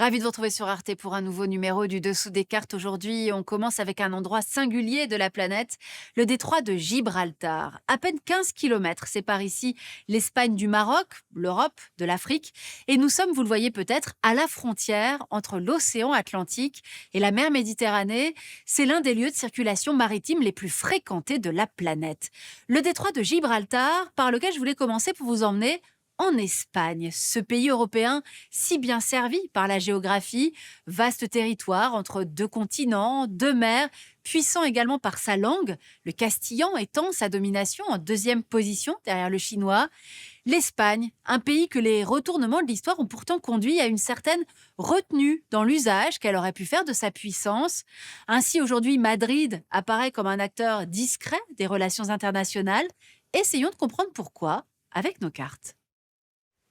Ravi de vous retrouver sur Arte pour un nouveau numéro du Dessous des cartes. Aujourd'hui, on commence avec un endroit singulier de la planète, le détroit de Gibraltar. À peine 15 kilomètres séparent ici l'Espagne du Maroc, l'Europe de l'Afrique. Et nous sommes, vous le voyez peut-être, à la frontière entre l'océan Atlantique et la mer Méditerranée. C'est l'un des lieux de circulation maritime les plus fréquentés de la planète. Le détroit de Gibraltar, par lequel je voulais commencer pour vous emmener en Espagne, ce pays européen si bien servi par la géographie, vaste territoire entre deux continents, deux mers, puissant également par sa langue, le castillan étant sa domination en deuxième position derrière le chinois. L'Espagne, un pays que les retournements de l'histoire ont pourtant conduit à une certaine retenue dans l'usage qu'elle aurait pu faire de sa puissance. Ainsi, aujourd'hui, Madrid apparaît comme un acteur discret des relations internationales. Essayons de comprendre pourquoi avec nos cartes.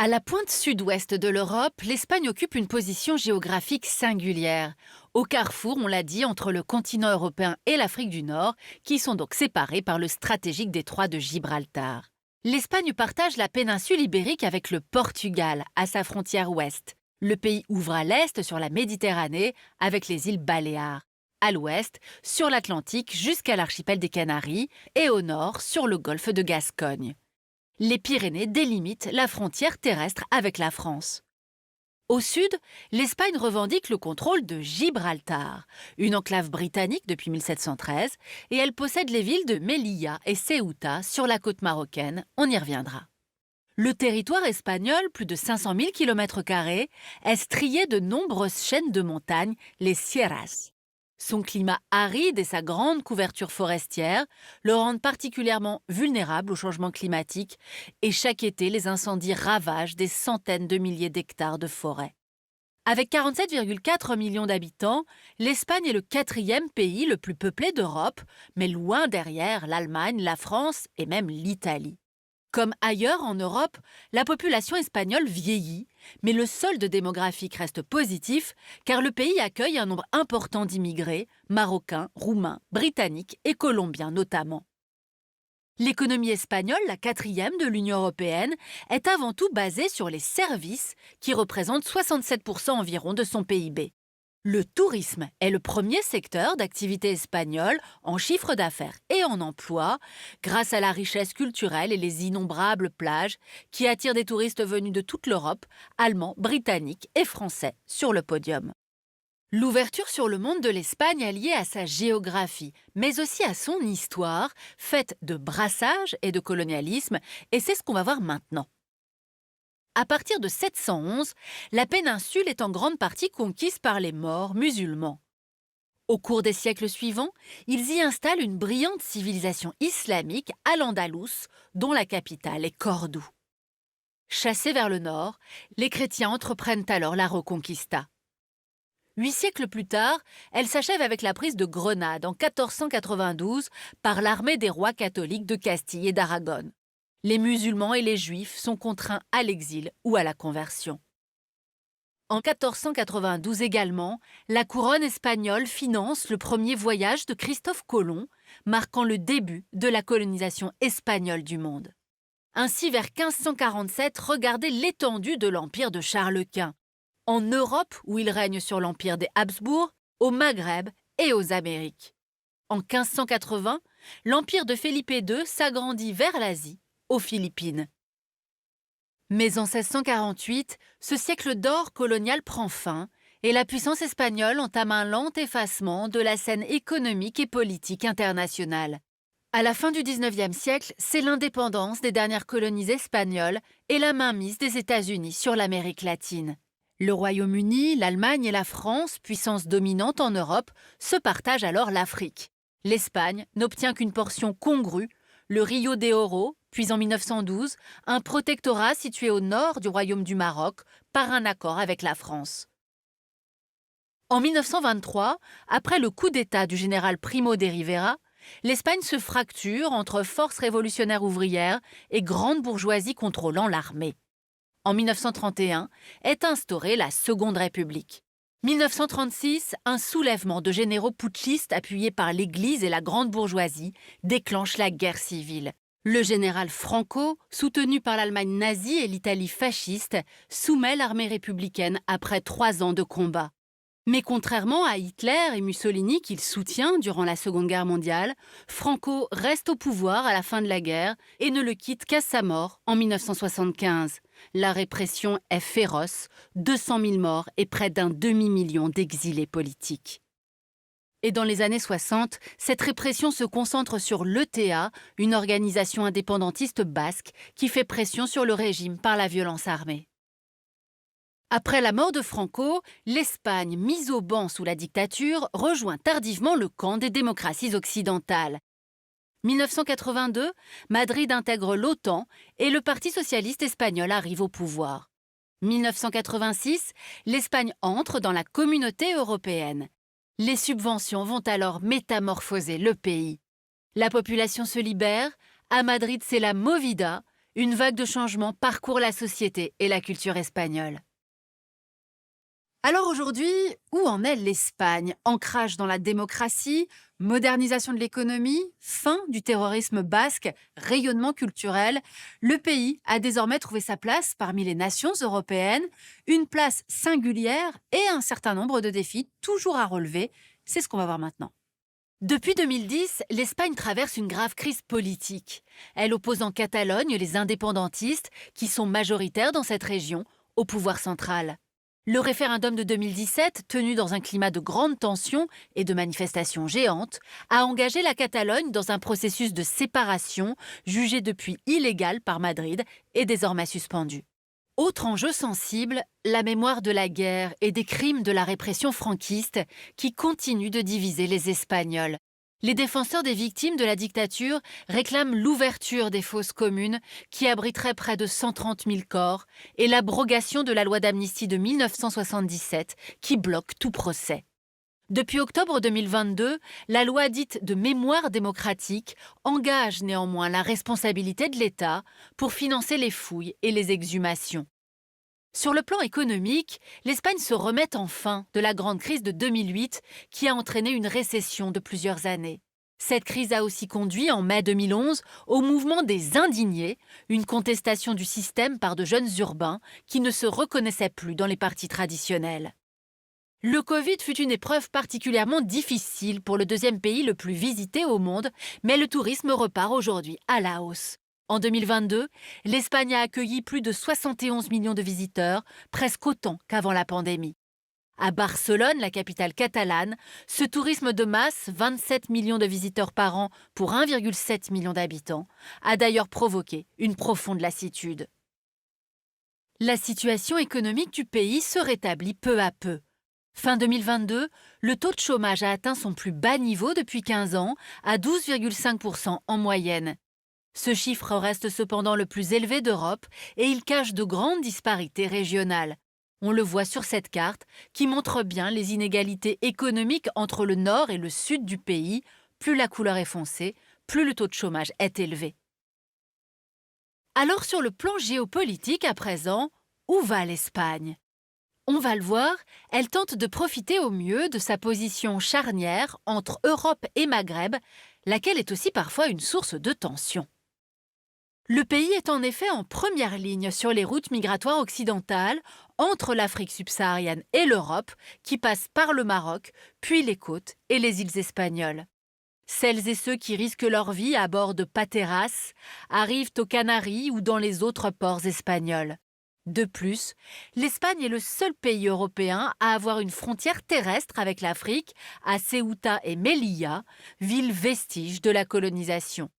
À la pointe sud-ouest de l'Europe, l'Espagne occupe une position géographique singulière. Au carrefour, on l'a dit, entre le continent européen et l'Afrique du Nord, qui sont donc séparés par le stratégique détroit de Gibraltar. L'Espagne partage la péninsule ibérique avec le Portugal, à sa frontière ouest. Le pays ouvre à l'est sur la Méditerranée, avec les îles Baléares. À l'ouest, sur l'Atlantique jusqu'à l'archipel des Canaries, et au nord, sur le golfe de Gascogne. Les Pyrénées délimitent la frontière terrestre avec la France. Au sud, l'Espagne revendique le contrôle de Gibraltar, une enclave britannique depuis 1713, et elle possède les villes de Melilla et Ceuta sur la côte marocaine, on y reviendra. Le territoire espagnol, plus de 500 000 km², est strié de nombreuses chaînes de montagnes, les sierras. Son climat aride et sa grande couverture forestière le rendent particulièrement vulnérable au changement climatique et chaque été, les incendies ravagent des centaines de milliers d'hectares de forêt. Avec 47,4 millions d'habitants, l'Espagne est le quatrième pays le plus peuplé d'Europe, mais loin derrière l'Allemagne, la France et même l'Italie. Comme ailleurs en Europe, la population espagnole vieillit, mais le solde démographique reste positif car le pays accueille un nombre important d'immigrés, marocains, roumains, britanniques et colombiens notamment. L'économie espagnole, la quatrième de l'Union européenne, est avant tout basée sur les services qui représentent 67% environ de son PIB. Le tourisme est le premier secteur d'activité espagnole en chiffre d'affaires et en emploi, grâce à la richesse culturelle et les innombrables plages qui attirent des touristes venus de toute l'Europe, allemands, britanniques et français sur le podium. L'ouverture sur le monde de l'Espagne est liée à sa géographie, mais aussi à son histoire, faite de brassage et de colonialisme, et c'est ce qu'on va voir maintenant. À partir de 711, la péninsule est en grande partie conquise par les Maures musulmans. Au cours des siècles suivants, ils y installent une brillante civilisation islamique à l'Andalous, dont la capitale est Cordoue. Chassés vers le nord, les chrétiens entreprennent alors la Reconquista. 8 siècles plus tard, elle s'achève avec la prise de Grenade en 1492 par l'armée des rois catholiques de Castille et d'Aragon. Les musulmans et les juifs sont contraints à l'exil ou à la conversion. En 1492 également, la couronne espagnole finance le premier voyage de Christophe Colomb, marquant le début de la colonisation espagnole du monde. Ainsi, vers 1547, regardez l'étendue de l'empire de Charles Quint, en Europe où il règne sur l'empire des Habsbourg, au Maghreb et aux Amériques. En 1580, l'empire de Felipe II s'agrandit vers l'Asie, aux Philippines. Mais en 1648, ce siècle d'or colonial prend fin et la puissance espagnole entame un lent effacement de la scène économique et politique internationale. À la fin du XIXe siècle, c'est l'indépendance des dernières colonies espagnoles et la mainmise des États-Unis sur l'Amérique latine. Le Royaume-Uni, l'Allemagne et la France, puissances dominantes en Europe, se partagent alors l'Afrique. L'Espagne n'obtient qu'une portion congrue, le Rio de Oro, puis en 1912, un protectorat situé au nord du Royaume du Maroc par un accord avec la France. En 1923, après le coup d'État du général Primo de Rivera, l'Espagne se fracture entre forces révolutionnaires ouvrières et grande bourgeoisie contrôlant l'armée. En 1931 est instaurée la Seconde République. 1936, un soulèvement de généraux putschistes appuyés par l'Église et la grande bourgeoisie déclenche la guerre civile. Le général Franco, soutenu par l'Allemagne nazie et l'Italie fasciste, soumet l'armée républicaine après 3 ans de combat. Mais contrairement à Hitler et Mussolini qu'il soutient durant la Seconde Guerre mondiale, Franco reste au pouvoir à la fin de la guerre et ne le quitte qu'à sa mort en 1975. La répression est féroce, 200 000 morts et près d'un demi-million d'exilés politiques. Et dans les années 60, cette répression se concentre sur l'ETA, une organisation indépendantiste basque qui fait pression sur le régime par la violence armée. Après la mort de Franco, l'Espagne, mise au ban sous la dictature, rejoint tardivement le camp des démocraties occidentales. 1982, Madrid intègre l'OTAN et le Parti socialiste espagnol arrive au pouvoir. 1986, l'Espagne entre dans la communauté européenne. Les subventions vont alors métamorphoser le pays. La population se libère, à Madrid c'est la movida, une vague de changement parcourt la société et la culture espagnole. Alors aujourd'hui, où en est l'Espagne? Ancrage dans la démocratie, modernisation de l'économie, fin du terrorisme basque, rayonnement culturel. Le pays a désormais trouvé sa place parmi les nations européennes, une place singulière et un certain nombre de défis toujours à relever. C'est ce qu'on va voir maintenant. Depuis 2010, l'Espagne traverse une grave crise politique. Elle oppose en Catalogne les indépendantistes, qui sont majoritaires dans cette région, au pouvoir central. Le référendum de 2017, tenu dans un climat de grande tension et de manifestations géantes, a engagé la Catalogne dans un processus de séparation jugé depuis illégal par Madrid et désormais suspendu. Autre enjeu sensible, la mémoire de la guerre et des crimes de la répression franquiste qui continuent de diviser les Espagnols. Les défenseurs des victimes de la dictature réclament l'ouverture des fosses communes qui abriteraient près de 130 000 corps et l'abrogation de la loi d'amnistie de 1977 qui bloque tout procès. Depuis octobre 2022, la loi dite de mémoire démocratique engage néanmoins la responsabilité de l'État pour financer les fouilles et les exhumations. Sur le plan économique, l'Espagne se remet enfin de la grande crise de 2008 qui a entraîné une récession de plusieurs années. Cette crise a aussi conduit, en mai 2011, au mouvement des indignés, une contestation du système par de jeunes urbains qui ne se reconnaissaient plus dans les partis traditionnels. Le Covid fut une épreuve particulièrement difficile pour le deuxième pays le plus visité au monde, mais le tourisme repart aujourd'hui à la hausse. En 2022, l'Espagne a accueilli plus de 71 millions de visiteurs, presque autant qu'avant la pandémie. À Barcelone, la capitale catalane, ce tourisme de masse, 27 millions de visiteurs par an pour 1,7 million d'habitants, a d'ailleurs provoqué une profonde lassitude. La situation économique du pays se rétablit peu à peu. Fin 2022, le taux de chômage a atteint son plus bas niveau depuis 15 ans, à 12,5% en moyenne. Ce chiffre reste cependant le plus élevé d'Europe et il cache de grandes disparités régionales. On le voit sur cette carte qui montre bien les inégalités économiques entre le nord et le sud du pays. Plus la couleur est foncée, plus le taux de chômage est élevé. Alors sur le plan géopolitique à présent, où va l'Espagne? On va le voir, elle tente de profiter au mieux de sa position charnière entre Europe et Maghreb, laquelle est aussi parfois une source de tension. Le pays est en effet en première ligne sur les routes migratoires occidentales entre l'Afrique subsaharienne et l'Europe, qui passent par le Maroc, puis les côtes et les îles espagnoles. Celles et ceux qui risquent leur vie à bord de Pateras arrivent aux Canaries ou dans les autres ports espagnols. De plus, l'Espagne est le seul pays européen à avoir une frontière terrestre avec l'Afrique, à Ceuta et Melilla, villes vestiges de la colonisation.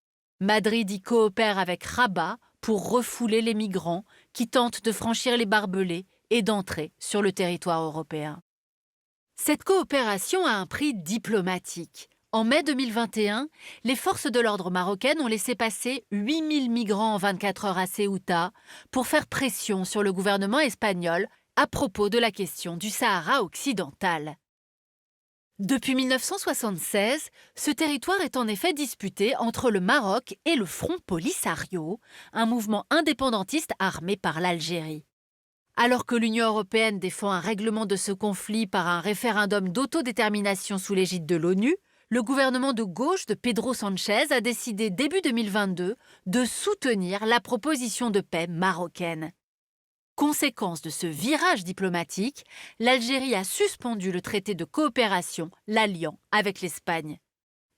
Madrid y coopère avec Rabat pour refouler les migrants qui tentent de franchir les barbelés et d'entrer sur le territoire européen. Cette coopération a un prix diplomatique. En mai 2021, les forces de l'ordre marocaines ont laissé passer 8000 migrants en 24 heures à Ceuta pour faire pression sur le gouvernement espagnol à propos de la question du Sahara occidental. Depuis 1976, ce territoire est en effet disputé entre le Maroc et le Front Polisario, un mouvement indépendantiste armé par l'Algérie. Alors que l'Union européenne défend un règlement de ce conflit par un référendum d'autodétermination sous l'égide de l'ONU, Le gouvernement de gauche de Pedro Sanchez a décidé début 2022 de soutenir la proposition de paix marocaine. Conséquence de ce virage diplomatique, l'Algérie a suspendu le traité de coopération, l'alliant avec l'Espagne.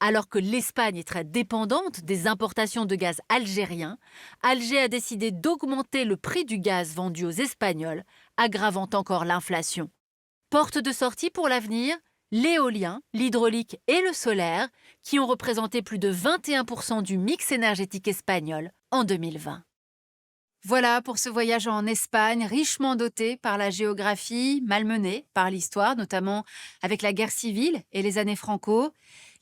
Alors que l'Espagne est très dépendante des importations de gaz algérien, Alger a décidé d'augmenter le prix du gaz vendu aux Espagnols, aggravant encore l'inflation. Porte de sortie pour l'avenir, l'éolien, l'hydraulique et le solaire, qui ont représenté plus de 21% du mix énergétique espagnol en 2020. Voilà pour ce voyage en Espagne, richement doté par la géographie, malmené par l'histoire, notamment avec la guerre civile et les années Franco.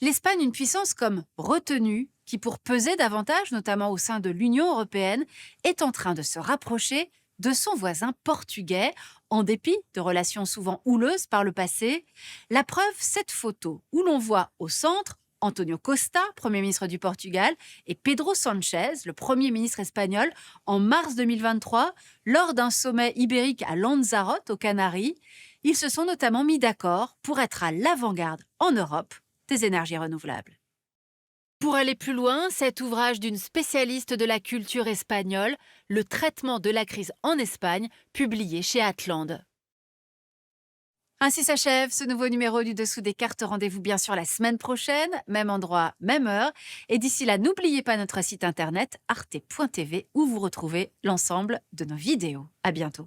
L'Espagne, une puissance comme retenue, qui pour peser davantage, notamment au sein de l'Union européenne, est en train de se rapprocher de son voisin portugais, en dépit de relations souvent houleuses par le passé. La preuve, cette photo où l'on voit au centre Antonio Costa, Premier ministre du Portugal, et Pedro Sanchez, le Premier ministre espagnol, en mars 2023, lors d'un sommet ibérique à Lanzarote, aux Canaries. Ils se sont notamment mis d'accord pour être à l'avant-garde en Europe des énergies renouvelables. Pour aller plus loin, cet ouvrage d'une spécialiste de la culture espagnole, Le traitement de la crise en Espagne, publié chez Atlante. Ainsi s'achève ce nouveau numéro du Dessous des cartes. Rendez-vous bien sûr la semaine prochaine, même endroit, même heure. Et d'ici là, n'oubliez pas notre site internet arte.tv où vous retrouvez l'ensemble de nos vidéos. À bientôt.